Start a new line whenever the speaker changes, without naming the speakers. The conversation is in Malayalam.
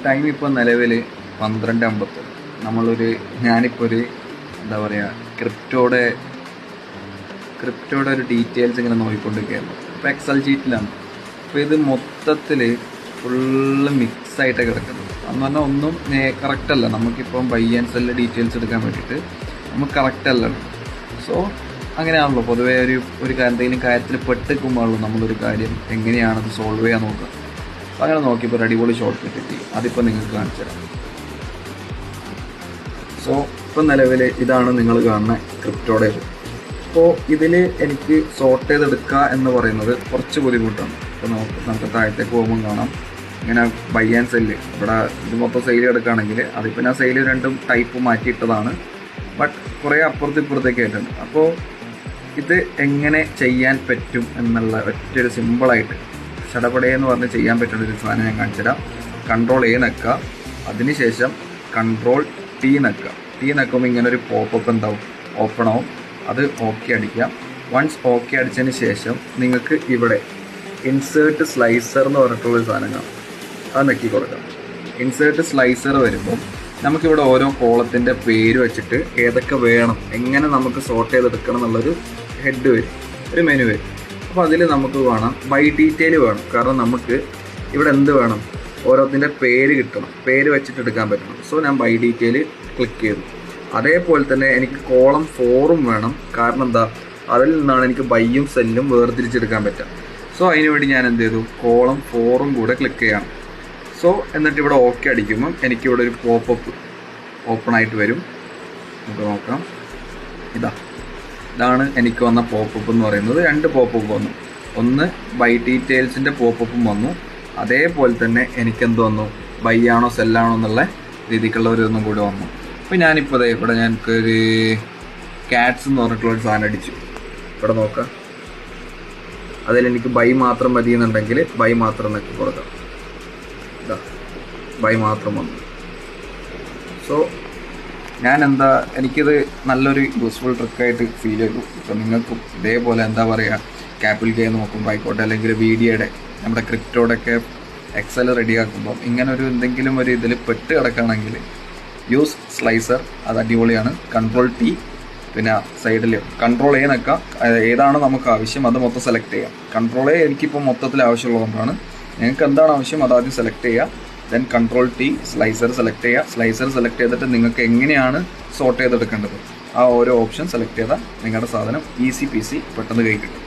ടൈം ഇപ്പോൾ നിലവിൽ 12:50. ഞാനിപ്പോൾ ഒരു എന്താ പറയുക ക്രിപ്റ്റോയുടെ ഒരു ഡീറ്റെയിൽസ് ഇങ്ങനെ നോക്കിക്കൊണ്ടിരിക്കുകയായിരുന്നു. ഇപ്പോൾ എക്സൽ ഷീറ്റിലാണ്. അപ്പോൾ ഇത് മൊത്തത്തിൽ ഫുള്ള് മിക്സായിട്ട് കിടക്കുന്നത്. എന്ന് പറഞ്ഞാൽ ഒന്നും കറക്റ്റല്ല. നമുക്കിപ്പം ബൈ ആൻഡ് സെല്ല് ഡീറ്റെയിൽസ് എടുക്കാൻ വേണ്ടിയിട്ട് നമുക്ക് കറക്റ്റല്ല. സോ അങ്ങനെയാണല്ലോ പൊതുവേ എന്തെങ്കിലും കാര്യത്തിൽ പെട്ടിക്കുമ്പോഴാണല്ലോ നമ്മളൊരു കാര്യം എങ്ങനെയാണത് സോൾവ് ചെയ്യാൻ നോക്കുക. അപ്പോൾ അങ്ങനെ നോക്കിയപ്പോൾ ഒരു അടിപൊളി ഷോർട്ട് കട്ട് കിട്ടി. അതിപ്പോൾ നിങ്ങൾക്ക് കാണിച്ചു തരാം. സോ ഇപ്പം നിലവിൽ ഇതാണ് നിങ്ങൾ കാണുന്ന ക്രിപ്റ്റോയുടെ. അപ്പോൾ ഇതിൽ എനിക്ക് സോർട്ട് ചെയ്തെടുക്കുക എന്ന് പറയുന്നത് കുറച്ച് ബുദ്ധിമുട്ടാണ്. ഇപ്പോൾ നമുക്ക് താഴത്തേക്ക് പോകുമ്പോൾ കാണാം ഇങ്ങനെ ബൈ ആൻഡ് സെല്ല്. ഇവിടെ ഇത് മൊത്തം സെയിൽ എടുക്കുകയാണെങ്കിൽ അതിപ്പോൾ ഞാൻ സെയിൽ രണ്ടും ടൈപ്പ് മാറ്റിയിട്ടതാണ്. ബട്ട് കുറേ അപ്പുറത്തേക്ക് ആയിട്ടുണ്ട്. അപ്പോൾ ഇത് എങ്ങനെ ചെയ്യാൻ പറ്റും എന്നുള്ള ഒറ്റൊരു സിമ്പിളായിട്ട് ചടപടയെന്ന് പറഞ്ഞ് ചെയ്യാൻ പറ്റുന്ന ഒരു സാധനം ഞാൻ കാണിച്ചുതരാം. Ctrl A നക്കുക, അതിനുശേഷം Ctrl T നക്കുക. നക്കുമ്പോൾ ഇങ്ങനെ ഒരു പോപ്പപ്പ് എന്താവും, ഓപ്പൺ ആവും. അത് ഓക്കെ അടിക്കാം. വൺസ് ഓക്കെ അടിച്ചതിന് ശേഷം നിങ്ങൾക്ക് ഇവിടെ ഇൻസേർട്ട് സ്ലൈസർ എന്ന് പറഞ്ഞിട്ടുള്ളൊരു സാധനം കാണാം. അത് നക്കി കൊടുക്കാം. ഇൻസേർട്ട് സ്ലൈസർ വരുമ്പോൾ നമുക്കിവിടെ ഓരോ കോളത്തിൻ്റെ പേര് വെച്ചിട്ട് ഏതൊക്കെ വേണം, എങ്ങനെ നമുക്ക് സോർട്ട് ചെയ്തെടുക്കണം എന്നുള്ളൊരു ഹെഡ് വരും, ഒരു മെനു വരും. അപ്പോൾ അതിൽ നമുക്ക് വേണം ബൈ ഡീറ്റെയിൽ വേണം. കാരണം നമുക്ക് ഇവിടെ എന്ത് വേണം, ഓരോത്തിൻ്റെ പേര് കിട്ടണം, പേര് വെച്ചിട്ട് എടുക്കാൻ പറ്റണം. സോ ഞാൻ ബൈ ഡീറ്റെയിൽ ക്ലിക്ക് ചെയ്തു. അതേപോലെ തന്നെ എനിക്ക് കോളം 4ഉം വേണം. കാരണം എന്താ, അതിൽ നിന്നാണ് എനിക്ക് ബൈയും സെല്ലും വേർതിരിച്ചെടുക്കാൻ പറ്റുക. സോ അതിന് വേണ്ടി ഞാൻ എന്ത് ചെയ്തു, കോളം 4ഉം കൂടെ ക്ലിക്ക് ചെയ്യണം. സോ എന്നിട്ട് ഇവിടെ ഓക്കെ അടിക്കുമ്പം എനിക്കിവിടെ ഒരു പോപ്പപ്പ് ഓപ്പൺ ആയിട്ട് വരും. നമുക്ക് നോക്കാം. ഇതാണ് എനിക്ക് വന്ന പോപ്പപ്പ് എന്ന് പറയുന്നത്. 2 പോപ്പപ്പ് വന്നു. ഒന്ന് ബൈ ഡീറ്റെയിൽസിൻ്റെ പോപ്പപ്പും വന്നു. അതേപോലെ തന്നെ എനിക്കെന്ത് വന്നു, ബൈ ആണോ സെല്ലാണോ എന്നുള്ള രീതിക്കുള്ള ഒരു ഒന്നും കൂടി വന്നു. അപ്പോൾ ഞാനിപ്പോൾ ഇവിടെ ഞങ്ങൾക്കൊരു കാറ്റ്സ് എന്ന് പറഞ്ഞിട്ടുള്ളൊരു സാധനം അടിച്ചു. ഇവിടെ നോക്കാം. അതിലെനിക്ക് ബൈ മാത്രം മതി എന്നുണ്ടെങ്കിൽ ബൈ മാത്രം നോക്കി കൊടുക്കാം. ബൈ മാത്രം വന്നു. സോ എനിക്കിത് നല്ലൊരു യൂസ്ഫുൾ ട്രിക്കായിട്ട് ഫീൽ ചെയ്തു. ഇപ്പോൾ നിങ്ങൾക്കും ഇതേപോലെ എന്താ പറയുക, ക്യാപിൽ ഗെയിം നോക്കുമ്പോൾ ആയിക്കോട്ടെ, അല്ലെങ്കിൽ വീഡിയോയുടെ നമ്മുടെ ക്രിപ്റ്റോടൊക്കെ എക്സൽ റെഡിയാക്കുമ്പോൾ ഇങ്ങനെ എന്തെങ്കിലും ഒരു ഇതിൽ പെട്ട് കിടക്കുകയാണെങ്കിൽ യൂസ് സ്ലൈസർ. അത് അടിപൊളിയാണ്. Ctrl T, പിന്നെ സൈഡിൽ Ctrl A നക്കാം. ഏതാണ് നമുക്ക് ആവശ്യം അത് മൊത്തം സെലക്ട് ചെയ്യാം. Ctrl A എനിക്കിപ്പോൾ മൊത്തത്തിൽ ആവശ്യമുള്ളതുകൊണ്ടാണ്. നിങ്ങൾക്ക് എന്താണ് ആവശ്യം അതാദ്യം സെലക്ട് ചെയ്യുക. Then Ctrl T, slicer select ചെയ്യുക. സ്ലൈസർ സെലക്ട് ചെയ്തിട്ട് നിങ്ങൾക്ക് എങ്ങനെയാണ് സോർട്ട് ചെയ്തെടുക്കേണ്ടത് ആ ഓരോ ഓപ്ഷൻ സെലക്ട് ചെയ്താൽ നിങ്ങളുടെ സാധനം ഈസി പീസി പെട്ടെന്ന് കൈ കിട്ടും.